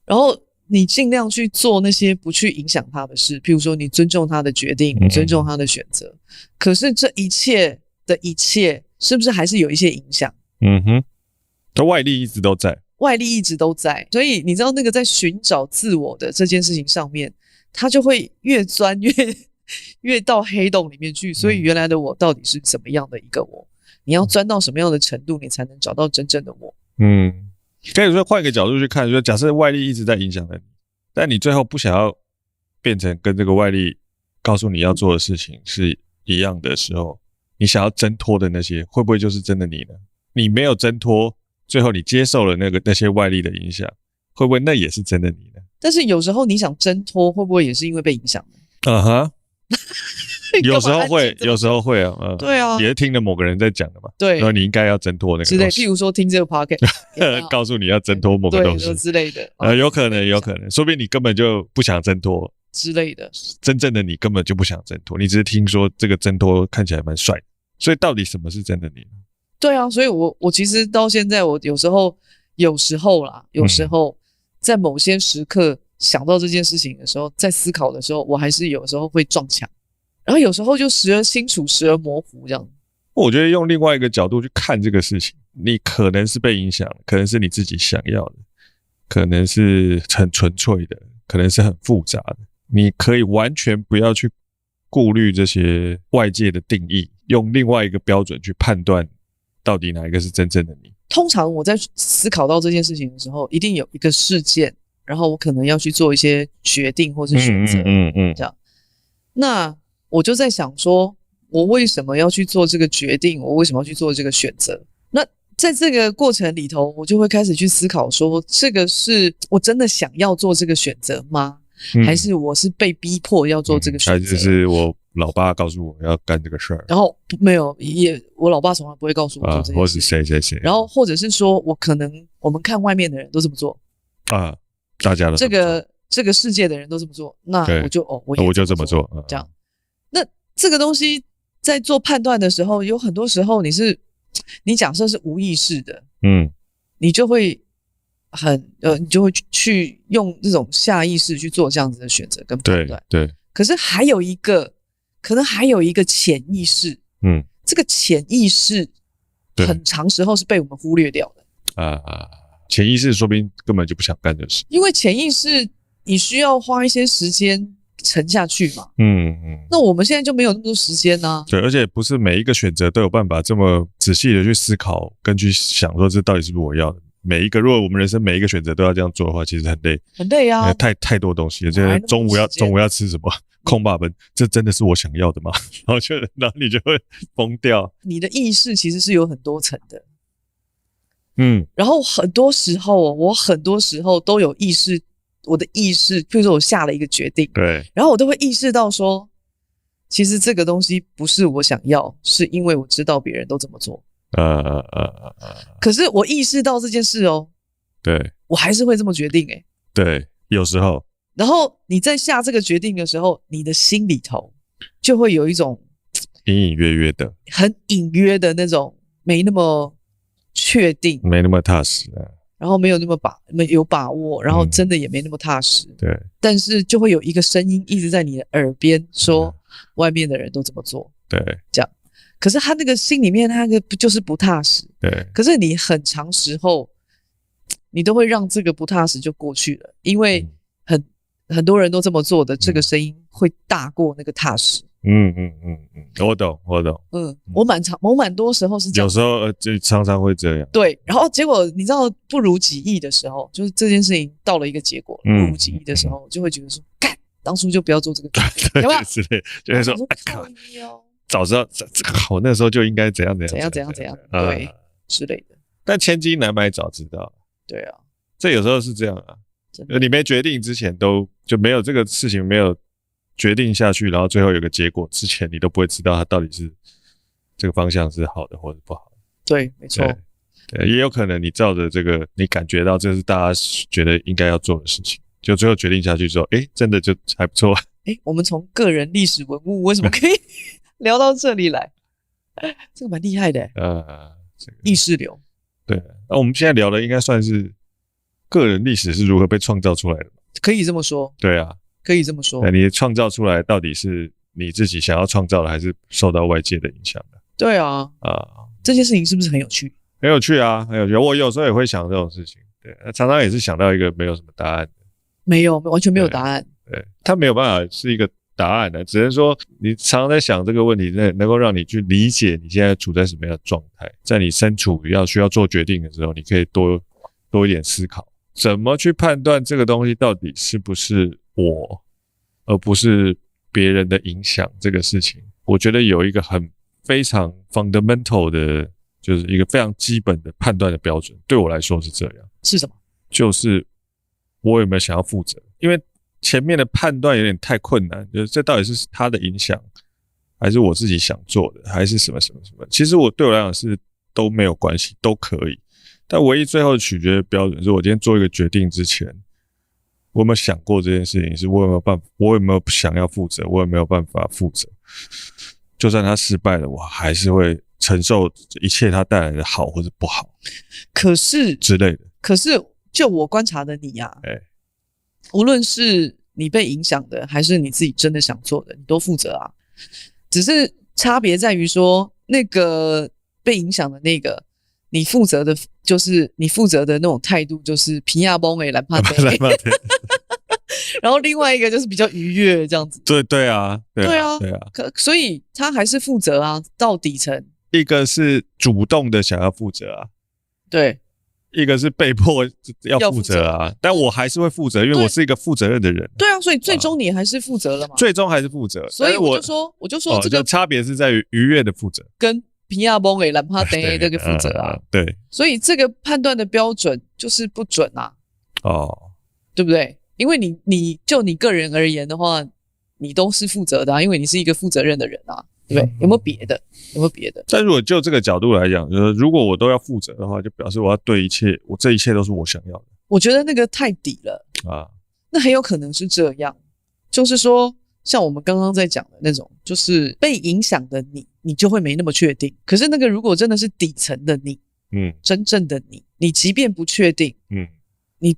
B: 然后你尽量去做那些不去影响他的事，譬如说你尊重他的决定，尊重他的选择。可是这一切的一切，是不是还是有一些影响？
A: 它外力一直都在，
B: 所以你知道那个在寻找自我的这件事情上面，他就会越钻越到黑洞里面去。所以原来的我到底是怎么样的一个我？你要钻到什么样的程度，你才能找到真正的我？
A: 可以说换一个角度去看，说假设外力一直在影响着你，但你最后不想要变成跟这个外力告诉你要做的事情是一样的时候，你想要挣脱的那些，会不会就是真的你呢？你没有挣脱，最后你接受了那些外力的影响，会不会那也是真的你呢？
B: 但是有时候你想挣脱，会不会也是因为被影响
A: 呢？有时候会啊，
B: 对啊，
A: 也是听了某个人在讲的嘛，
B: 对，
A: 然后你应该要挣脱那个东西，
B: 譬如说听这个 podcast
A: 告诉你要挣脱某个东西
B: 之类的，
A: 有可能，说不定你根本就不想挣脱
B: 之类的，
A: 真正的你根本就不想挣脱，你只是听说这个挣脱看起来蛮帅的，所以到底什么是真的你？
B: 对啊，所以我其实到现在，我有时候在某些时刻想到这件事情的时候，在思考的时候，我还是有时候会撞墙，然后有时候就时而清楚，时而模糊这样。
A: 我觉得用另外一个角度去看这个事情，你可能是被影响，可能是你自己想要的，可能是很纯粹的，可能是很复杂的。你可以完全不要去顾虑这些外界的定义，用另外一个标准去判断到底哪一个是真正的你。
B: 通常我在思考到这件事情的时候，一定有一个事件，然后我可能要去做一些决定或是选择，这样。那我就在想说，我为什么要去做这个决定？我为什么要去做这个选择？那在这个过程里头，我就会开始去思考说，这个是我真的想要做这个选择吗？还是我是被逼迫要做这个选择？
A: 还是我老爸告诉我要干这个事儿，
B: 然后没有，我老爸从来不会告诉我做这件事，
A: 或是谁，
B: 然后或者是说我们看外面的人都这么做
A: 啊，大家都
B: 这个世界的人都这么做，那我就这么做，这样。那这个东西在做判断的时候，有很多时候你假设是无意识的，你就会你就会去用这种下意识去做这样子的选择跟判断。
A: 对。
B: 可是可能还有一个潜意识，这个潜意识很长时候是被我们忽略掉的。
A: 潜意识说不定根本就不想干这事，
B: 因为潜意识你需要花一些时间沉下去嘛。那我们现在就没有那么多时间啊。
A: 对，而且不是每一个选择都有办法这么仔细的去思考，跟去想说这到底是不是我要的。如果我们人生每一个选择都要这样做的话，其实很累，
B: 很累啊，
A: 太多东西了。这中午要吃什么？空霸本，这真的是我想要的吗？然后你就会疯掉。
B: 你的意识其实是有很多层的，然后很多时候都有意识，我的意识，譬如说我下了一个决定，
A: 对，
B: 然后我都会意识到说，其实这个东西不是我想要，是因为我知道别人都怎么做。可是我意识到这件事哦，
A: 对，
B: 我还是会这么决定
A: 对，有时候。
B: 然后你在下这个决定的时候，你的心里头就会有一种
A: 隐隐约约的，
B: 很隐约的那种没那么确定，
A: 没那么踏实
B: 然后没有那么有把握，然后真的也没那么踏实。
A: 对，
B: 但是就会有一个声音一直在你的耳边说，外面的人都怎么做，
A: 对，
B: 这样。可是他那个心里面，他那个就是不踏实。
A: 对。
B: 可是你很长时候，你都会让这个不踏实就过去了，因为很多人都这么做的，这个声音会大过那个踏实。
A: 我懂。
B: 我蛮多时候是这样，
A: 有时候常常会这样。
B: 对，然后结果你知道不如己意的时候，就是这件事情到了一个结果，不如己意的时候，就会觉得说，干，当初就不要做这个决定，有没有？
A: 之类，就会说，早知道好，那时候就应该怎样，对
B: 之类的。
A: 但千金难买早知道。
B: 对啊，
A: 这有时候是这样啊。你没决定之前就没有这个事情没有决定下去，然后最后有个结果之前，你都不会知道它到底是这个方向是好的或者不好的。
B: 对，没错。
A: 对，也有可能你照着这个，你感觉到这是大家觉得应该要做的事情，就最后决定下去之后，真的就还不错。
B: 我们从个人历史文物为什么可以聊到这里来？这个蛮厉害的。意识流。
A: 对，那我们现在聊的应该算是个人历史是如何被创造出来的，
B: 可以这么说。
A: 对啊，
B: 可以这么说。
A: 你创造出来到底是你自己想要创造的，还是受到外界的影响的？
B: 对啊，这件事情是不是很有趣？
A: 很有趣啊，很有趣。我有时候也会想这种事情，对，常常也是想到一个没有什么答案的，
B: 没有，完全没有答案。
A: 对，它没有办法是一个答案的，只能说你常常在想这个问题，能够让你去理解你现在处在什么样的状态，在你身处需要做决定的时候，你可以多一点思考，怎么去判断这个东西到底是不是我，而不是别人的影响这个事情。我觉得有一个非常 fundamental 的，就是一个非常基本的判断的标准，对我来说是这样。
B: 是什么？
A: 就是我有没有想要负责，因为前面的判断有点太困难，就是这到底是他的影响，还是我自己想做的，还是什么什么什么。其实对我来讲是都没有关系，都可以。但唯一最后取决的标准是我今天做一个决定之前，我有没有想过这件事情，是我有没有想要负责，我有没有办法负责。就算他失败了，我还是会承受一切他带来的好或者不好，
B: 可是
A: 之类的。
B: 可是就我观察的你啊，无论是你被影响的，还是你自己真的想做的，你都负责啊。只是差别在于说，那个被影响的那个，你负责的就是你负责的那种态度，就是皮亚崩诶，蓝帕特。然后另外一个就是比较愉悦这样子。
A: 对啊，
B: 所以他还是负责啊，到底层。
A: 一个是主动的想要负责啊，
B: 对，
A: 一个是被迫要负责啊。但我还是会负责，因为我是一个负责任的人。
B: 对啊，所以最终你还是负责了嘛。
A: 最终还是负责。
B: 所以我就说这个
A: 差别是在于愉悦的负责，
B: 跟皮亚崩给蓝帕登这个负责啊。
A: 对，
B: 所以这个判断的标准就是不准啊。对不对？因为你就你个人而言的话，你都是负责的啊，因为你是一个负责任的人啊，对不对？有没有别的？但
A: 如果就这个角度来讲，就是如果我都要负责的话，就表示我要对一切，这一切都是我想要的。
B: 我觉得那个太底了啊，那很有可能是这样，就是说，像我们刚刚在讲的那种，就是被影响的你就会没那么确定。可是那个如果真的是底层的你，真正的你即便不确定，你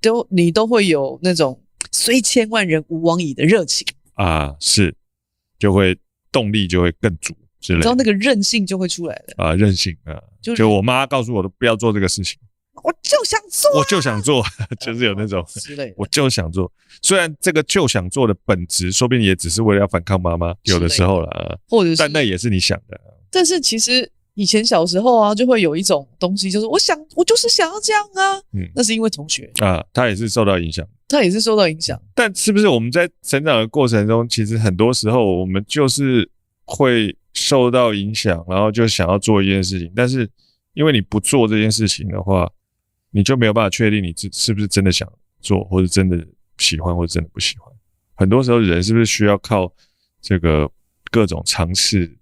B: 都会有那种虽千万人吾往矣的热情
A: 啊，是，就会动力就会更足之类的，
B: 你知道那个韧性就会出来了
A: 啊，韧性啊，就我妈告诉我的不要做这个事情，
B: 我就想做，
A: 就是有那种之类的，我就想做。虽然这个就想做的本质，说不定也只是为了要反抗妈妈，有的时候啦，
B: 或者是，
A: 但那也是你想的。
B: 但是其实以前小时候啊，就会有一种东西，就是我就是想要这样啊，那是因为同学
A: 啊，他也是受到影响，
B: 但
A: 是不是我们在成长的过程中，其实很多时候我们就是会受到影响，然后就想要做一件事情，但是因为你不做这件事情的话，你就没有办法确定你是不是真的想做，或者真的喜欢，或者真的不喜欢。很多时候人是不是需要靠这个各种尝试、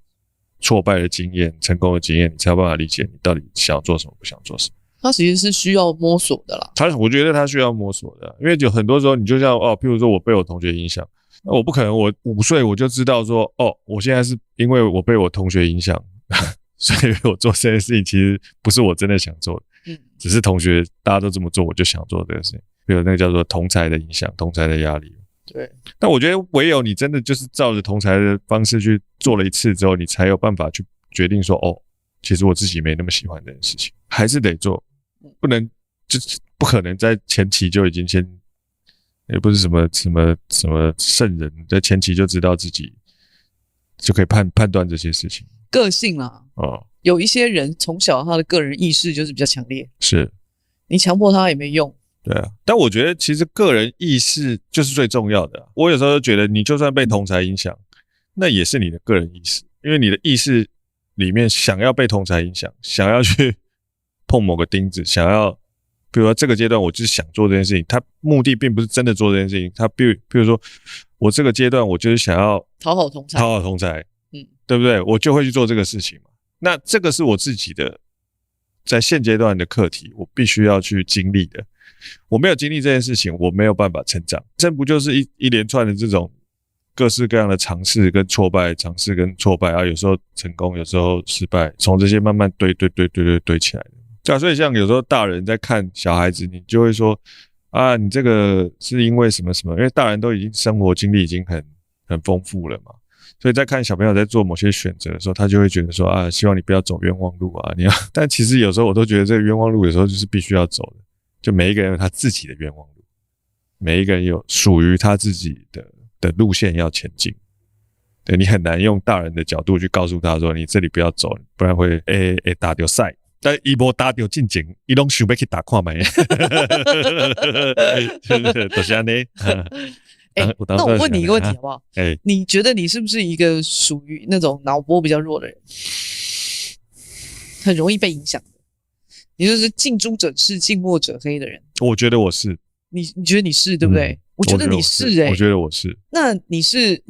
A: 挫败的经验、成功的经验，你才有办法理解你到底想要做什么，不想做什么。
B: 他其实是需要摸索的啦。
A: 我觉得他需要摸索的，因为有很多时候你就像譬如说我被我同学影响，那我不可能我5岁我就知道说我现在是因为我被我同学影响，所以我做这件事情其实不是我真的想做的，只是同学大家都这么做，我就想做这个事情。比如那个叫做同侪的影响、同侪的压力。
B: 对。
A: 但我觉得唯有你真的就是照着同侪的方式去做了一次之后，你才有办法去决定说其实我自己没那么喜欢这件事情，还是得做。不能就是不可能在前期就已经也不是什么圣人，在前期就知道自己就可以判断这些事情。
B: 个性啦，有一些人从小他的个人意识就是比较强烈，
A: 是
B: 你强迫他也没用。
A: 对啊，但我觉得其实个人意识就是最重要的。我有时候就觉得，你就算被同侪影响，那也是你的个人意识，因为你的意识里面想要被同侪影响，想要去碰某个钉子，想要，比如说这个阶段我就是想做这件事情，他目的并不是真的做这件事情，他比如说我这个阶段我就是想要
B: 讨好同侪，
A: 对不对？我就会去做这个事情嘛。那这个是我自己的在现阶段的课题，我必须要去经历的。我没有经历这件事情，我没有办法成长。这不就是一连串的这种各式各样的尝试跟挫败，尝试跟挫败啊，有时候成功，有时候失败，从这些慢慢堆起来的。对啊，所以像有时候大人在看小孩子，你就会说啊，你这个是因为什么什么？因为大人都已经生活经历已经很丰富了嘛，所以在看小朋友在做某些选择的时候，他就会觉得说啊，希望你不要走冤枉路啊，你要。但其实有时候我都觉得这个冤枉路有时候就是必须要走的。就每一个人有他自己的冤枉路，每一个人有属于他自己的路线要前进。对，你很难用大人的角度去告诉他说，你这里不要走，不然会打到赛。但他没打到进前，他都想要去打看卖。就是这样的。
B: 那我问你一个问题好不好？你觉得你是不是一个属于那种脑波比较弱的人，很容易被影响的？你就是近朱者赤，近墨者黑的人。
A: 我觉得我是。
B: 你觉得你是对不对？我觉得你是
A: 我觉得我是。
B: 那你是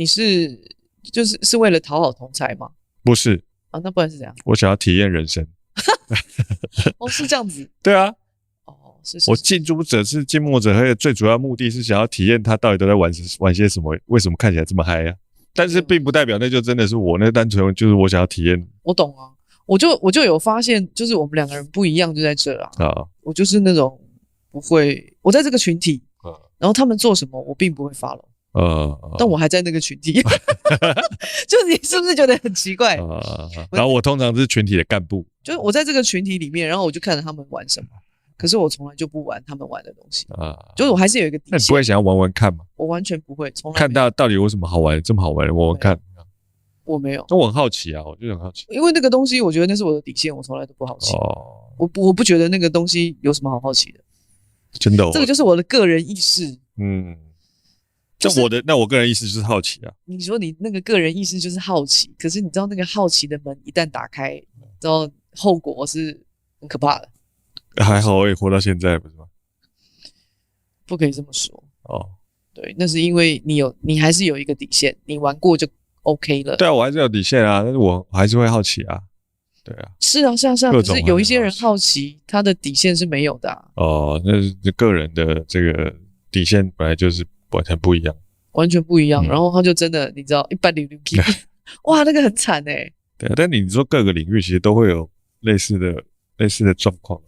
B: 就是为了讨好同侪吗？
A: 不是
B: 啊，那不然是怎样？
A: 我想要体验人生。
B: 是这样子。
A: 对啊。
B: 是。
A: 我近朱者赤，近墨者黑的最主要目的是想要体验他到底都在玩些什么，为什么看起来这么嗨啊？但是并不代表那就真的是我，那单纯就是我想要体验。
B: 我懂啊，我就有发现，就是我们两个人不一样就在这啊。我就是那种不会，我在这个群体，然后他们做什么我并不会 follow。但我还在那个群体，就你是不是觉得很奇怪？
A: 然后我通常是群体的干部，
B: 就是我在这个群体里面，然后我就看着他们玩什么，可是我从来就不玩他们玩的东西就是我还是有一个底线。
A: 那你不会想要玩玩看吗？
B: 我完全不会，从来
A: 看到底有什么好玩，这么好玩，玩玩看。
B: 我没有，
A: 我很好奇啊，我就很好奇，
B: 因为那个东西我觉得那是我的底线，我从来都不好奇。我不觉得那个东西有什么好好奇的，
A: 真的。
B: 这个就是我的个人意识。
A: 那我个人意思就是好奇啊。
B: 你说你那个个人意识就是好奇，可是你知道那个好奇的门一旦打开，知道后果是很可怕的。
A: 还好我也活到现在，不是吗？
B: 不可以这么说对，那是因为你还是有一个底线，你玩过就 OK 了。
A: 对啊，我还是有底线啊，但是我还是会好奇啊。对啊，
B: 是啊，可是有一些人好奇，他的底线是没有的
A: 那是个人的这个底线本来就是完全不一样，
B: 然后他就真的你知道一般流哇，那个很惨对
A: 啊，但你说各个领域其实都会有类似的状况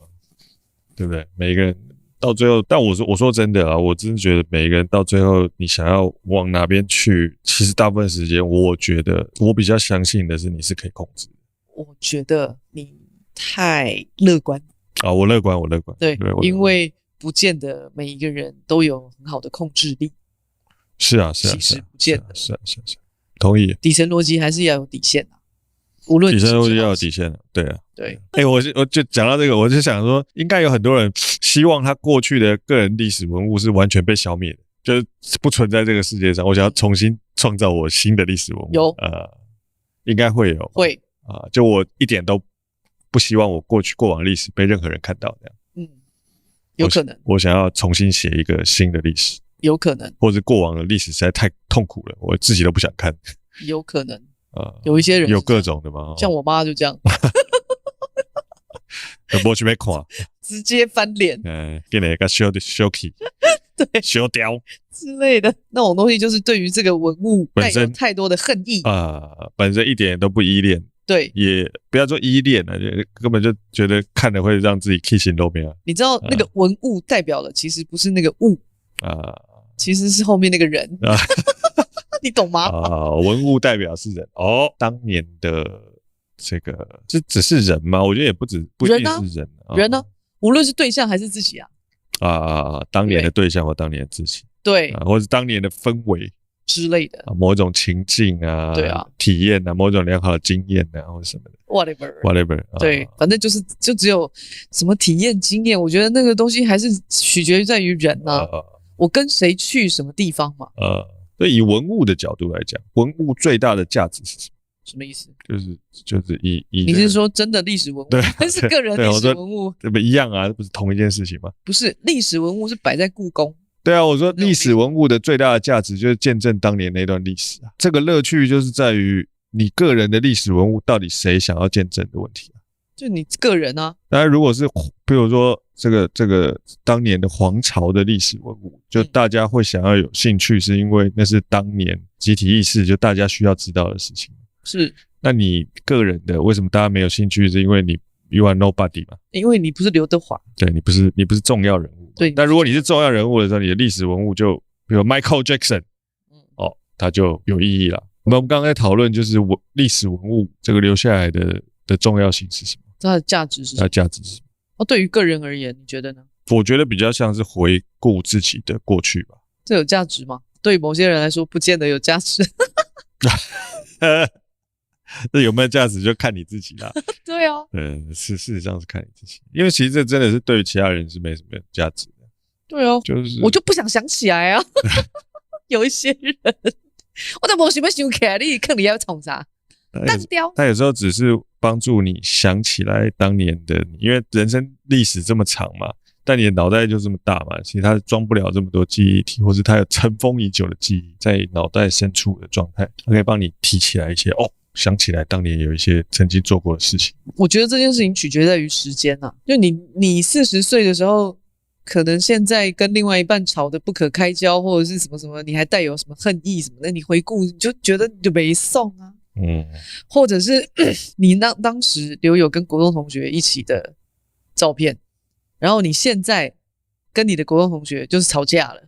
A: 对不对？每一个人到最后，但我说真的我真的觉得每一个人到最后，你想要往哪边去，其实大部分时间，我觉得我比较相信的是你是可以控制的。
B: 我觉得你太乐观
A: 我乐观。
B: 对，因为不见得每一个人都有很好的控制力。
A: 是啊，
B: 其实不见得。
A: 是，同意。
B: 底层逻辑还是要有底线无论
A: 底层逻辑要有底线对啊，
B: 对。
A: 我就讲到这个，我就想说，应该有很多人希望他过去的个人历史文物是完全被消灭的，就是不存在这个世界上。我想要重新创造我新的历史文物。
B: 有
A: 应该会有。
B: 会
A: 就我一点都不希望我过往历史被任何人看到这样。
B: 有可能。
A: 我想要重新写一个新的历史。有
B: 可能。
A: 或者过往的历史实在太痛苦了，我自己都不想看。
B: 有可能。有一些人
A: 有各种的吗？
B: 像我妈就这样。
A: 没去看，
B: 直接翻脸。
A: 给你一个修起，
B: 对，
A: 修掉
B: 之类的那种东西，就是对于这个文物带有太多的恨意
A: 本身一点都不依恋。
B: 对，
A: 也不要说依恋了，根本就觉得看了会让自己起心动念。
B: 你知道那个文物代表的其实不是那个物其实是后面那个人你懂吗？
A: 文物代表是人当年的这个这只是人吗？我觉得也不一定是人
B: 人呢，无论是对象还是自己
A: 当年的对象或当年的自己，
B: 对
A: 或是当年的氛围
B: 之类的
A: 某种情境
B: 对
A: 体验某种良好的经验或者什么的 whatever
B: 对，反正就只有什么体验经验，我觉得那个东西还是取决于在于人我跟谁去什么地方嘛
A: 所以以文物的角度来讲，文物最大的价值是什么？
B: 什么意思？
A: 就是
B: 你是说真的历史文物还是个人历史文物？
A: 这不一样这不是同一件事情吗？
B: 不是，历史文物是摆在故宫。
A: 对我说历史文物的最大的价值就是见证当年那段历史这个乐趣就是在于你个人的历史文物到底谁想要见证的问题
B: 就你个人当
A: 然如果是比如说这个当年的皇朝的历史文物，就大家会想要有兴趣，是因为那是当年集体意识，就大家需要知道的事情。
B: 是，
A: 那你个人的为什么大家没有兴趣？是因为你 you are nobody 嘛？
B: 因为你不是刘德华，
A: 对，你不是重要人物。
B: 对，
A: 但如果你是重要人物的时候，你的历史文物就比如 Michael Jackson，它就有意义了。我们刚刚在讨论就是历史文物这个留下来的重要性是什么？
B: 它的价值是什么？
A: 它的价值是什么？
B: 对于个人而言，你觉得呢？
A: 我觉得比较像是回顾自己的过去吧。
B: 这有价值吗？对于某些人来说，不见得有价值。
A: 这有没有价值就看你自己啦。
B: 对
A: 事实上是看你自己，因为其实这真的是对于其他人是没什么价值的。
B: 对就是我就不想想起来有一些人，我都没想要想起来，你看你要冲啥？单雕。他
A: 有时候只是帮助你想起来当年的你，因为人生历史这么长嘛，但你的脑袋就这么大嘛，其实它装不了这么多记忆体，或是它有尘封已久的记忆在脑袋深处的状态，它可以帮你提起来一些想起来当年有一些曾经做过的事情。
B: 我觉得这件事情取决在于时间就你40岁的时候可能现在跟另外一半吵得不可开交，或者是什么什么，你还带有什么恨意什么的，你回顾你就觉得你就没送啊。或者是你当时留有跟国中同学一起的照片，然后你现在跟你的国中同学就是吵架了，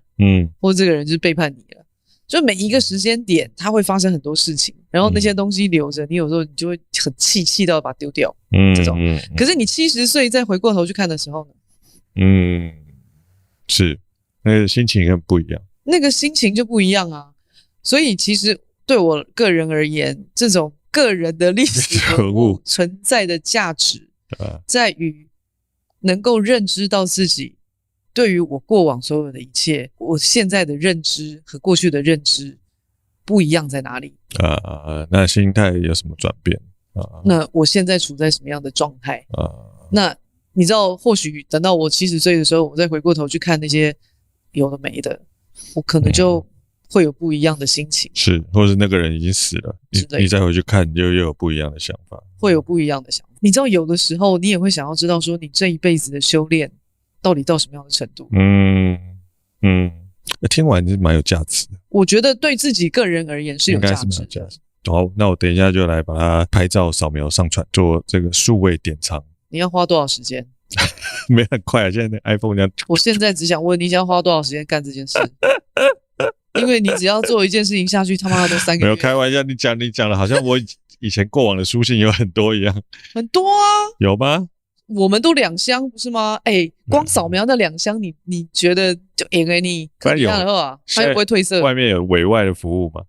B: 或者这个人就是背叛你了，就每一个时间点它会发生很多事情，然后那些东西留着，你有时候你就会很气到把它丢掉，这种。可是你70岁再回过头去看的时候呢，
A: 是那个心情很不一样，
B: 那个心情就不一样啊。所以其实对我个人而言，这种个人的历史文物存在的价值，在于能够认知到自己对于我过往所有的一切，我现在的认知和过去的认知不一样在哪里？
A: 那心态有什么转变？
B: 那我现在处在什么样的状态？那你知道，或许等到我70岁的时候，我再回过头去看那些有的没的，我可能就会有不一样的心情。
A: 是，或是那个人已经死了，你再回去看，又有不一样的想法，
B: 会有不一样的想法。你知道，有的时候你也会想要知道，说你这一辈子的修炼到底到什么样的程度？
A: 听完是蛮有价值的。
B: 我觉得对自己个人而言是有价值的。
A: 好，那我等一下就来把它拍照、扫描、上传，做这个数位典藏。
B: 你要花多少时间？
A: 没很快啊，现在那 iPhone 这样。
B: 我现在只想问你，想要花多少时间干这件事？因为你只要做一件事情下去，他妈的都3个月。
A: 没有开玩笑，你讲的好像我以前过往的书信有很多一样。
B: 很多啊。
A: 有吗？
B: 我们都2箱不是吗？光扫描那2箱，你觉得就给你可以这样的话，它又不会褪色。
A: 外面有委外的服务吗？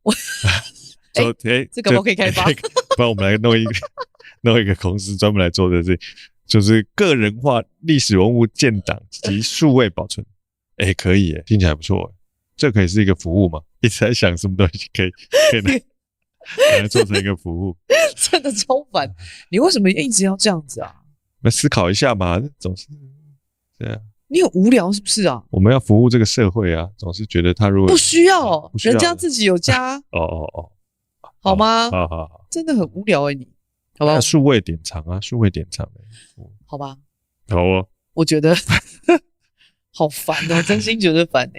B: 这个我可以开发。
A: 不然我们来弄一个公司专门来做这事，就是个人化历史文物建档及数位保存。可以耶，听起来不错。这可以是一个服务嘛？一直在想什么东西可以拿来做成一个服务。
B: 真的超烦！你为什么一直要这样子啊？
A: 那思考一下嘛，总是对啊。
B: 你很无聊是不是啊？
A: 我们要服务这个社会啊，总是觉得他如果
B: 不需要，人家自己有家。好吗？
A: 好，
B: 真的很无聊你，好吧？
A: 数位典藏啊，数位典藏
B: 好吧？
A: 好哦，
B: 我觉得好烦哦，真心觉得烦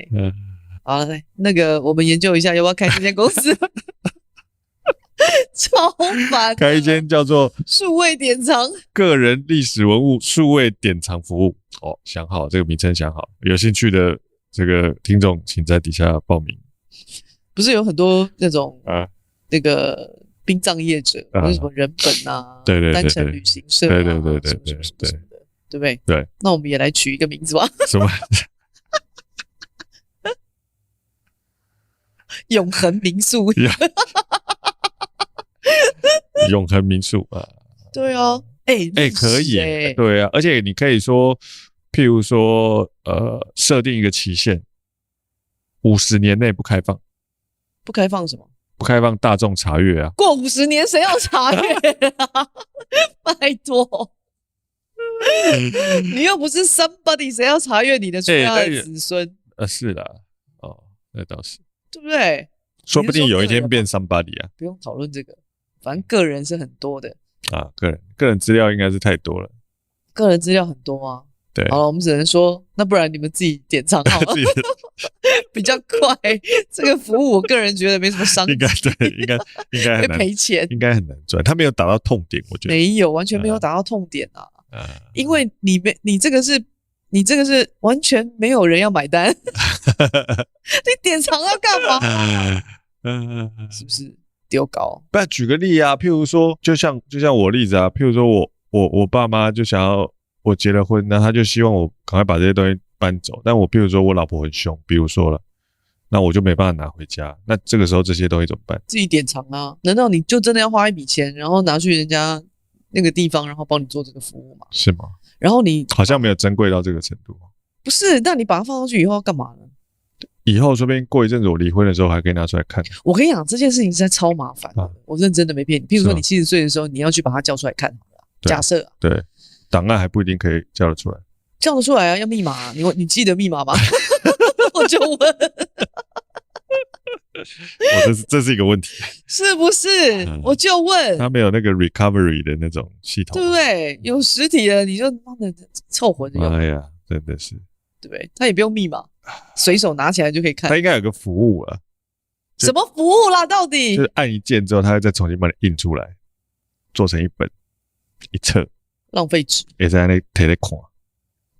B: 好了，那个我们研究一下，要不要开这间公司？超烦！
A: 开一间叫做
B: 数位典藏
A: 个人历史文物数位典藏服务。想好这个名称，想好，有兴趣的这个听众，请在底下报名。
B: 不是有很多那种那个殡葬业者，或者什么人本啊，
A: 对，
B: 单程旅行社，
A: 对，
B: 什么的，对不对？
A: 对，
B: 那我们也来取一个名字吧。
A: 什么？
B: 永恒民宿。
A: 永恒民宿啊。
B: 对啊，
A: 可以耶，对啊，而且你可以说，譬如说，设定一个期限，50年内不开放。
B: 不开放什么？
A: 不开放大众查阅啊！
B: 过50年谁要查阅啊？拜托，你又不是 somebody， 谁要查阅你的出来的子孙？
A: 是啦，那倒是，
B: 对不对？
A: 说不定有一天变 somebody 啊！
B: 不用讨论这个，反正个人是很多的
A: 啊，个人资料应该是太多了，
B: 个人资料很多啊。
A: 对，
B: 好了，我们只能说，那不然你们自己典藏好了，比较快。这个服务我个人觉得没什么商机，应
A: 该很难
B: 赔钱，
A: 应该很难赚。他没有打到痛点，我觉得
B: 没有，完全没有打到痛点啊。因为你这个是完全没有人要买单，你典藏要干嘛？是不是丢高？
A: 不然举个例啊，譬如说，就像我例子啊，譬如说我爸妈就想要我结了婚，那他就希望我赶快把这些东西搬走。但我譬如说我老婆很凶，比如说了，那我就没办法拿回家。那这个时候这些东西怎么办？
B: 自己典藏啊？难道你就真的要花一笔钱，然后拿去人家那个地方，然后帮你做这个服务吗？
A: 是吗？
B: 然后你
A: 好像没有珍贵到这个程度。
B: 不是，那你把它放上去以后要干嘛呢？
A: 以后说不定过一阵子我离婚的时候还可以拿出来看。
B: 我跟你讲，这件事情实在超麻烦的，我认真的没骗你。譬如说你70岁的时候，你要去把它叫出来看，假设
A: 对，档案还不一定可以叫得出来。
B: 叫得出来啊，要密码啊，你记得密码吗？我就问。
A: 这是一个问题，
B: 是不是？我就问。
A: 他没有那个 recovery 的那种系统，
B: 对不对？有实体的你就妈的凑合着用。
A: 哎呀，真的是，
B: 对对不对？它也不用密码，随手拿起来就可以看。
A: 它应该有个服务啊，
B: 什么服务啦？到底
A: 就是按一键之后，它会再重新帮你印出来，做成一本一册，
B: 浪费纸，
A: 也在那贴在看。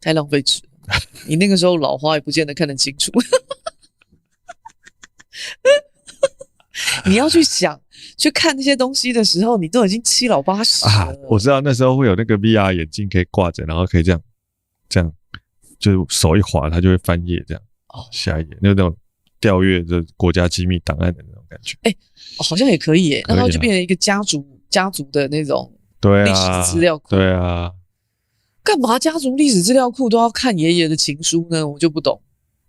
B: 太浪费纸了。你那个时候老花也不见得看得清楚。你要去想去看那些东西的时候，你都已经7老8十了
A: 啊！我知道那时候会有那个 VR 眼镜可以挂着，然后可以这样，就是手一滑，它就会翻页这样。下一页那种调阅的国家机密档案的那种感觉。
B: 好像也可以耶，然后就变成一个家族的那种历史资料库。
A: 对啊，
B: 干嘛家族历史资料库都要看爷爷的情书呢？我就不懂。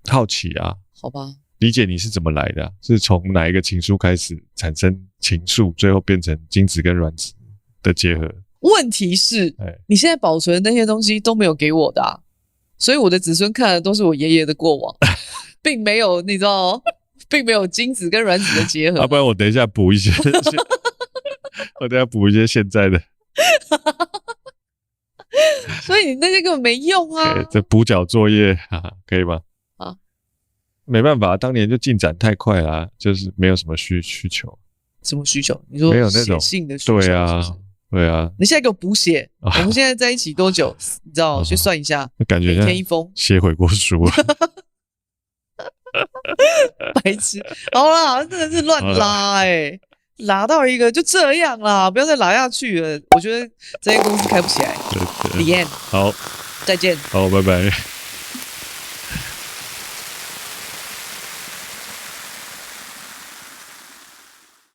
A: 好奇啊。
B: 好吧。
A: 理解你是怎么来的是从哪一个情书开始产生情愫，最后变成精子跟卵子的结合？
B: 问题是，你现在保存的那些东西都没有给我的啊，所以我的子孙看的都是我爷爷的过往，并没有你知道，并没有精子跟卵子的结合。
A: 不然我等一下补一些，我等一下补一些现在的。
B: 所以你那些根本没用啊！
A: 这补缴作业可以吗？没办法，当年就进展太快啦，就是没有什么需求。
B: 什么需求？你说
A: 没有那种
B: 写信的需求是不是？
A: 对啊。
B: 你现在给我补写，我们现在在一起多久？你知道？去算一下，
A: 感觉
B: 每天一封，
A: 写悔过书。
B: 白痴！好啦，真的是乱拉拉到一个就这样啦，不要再拉下去了。我觉得这间公司开不起来。
A: 对。
B: The end。
A: 好，
B: 再见。
A: 好，拜拜。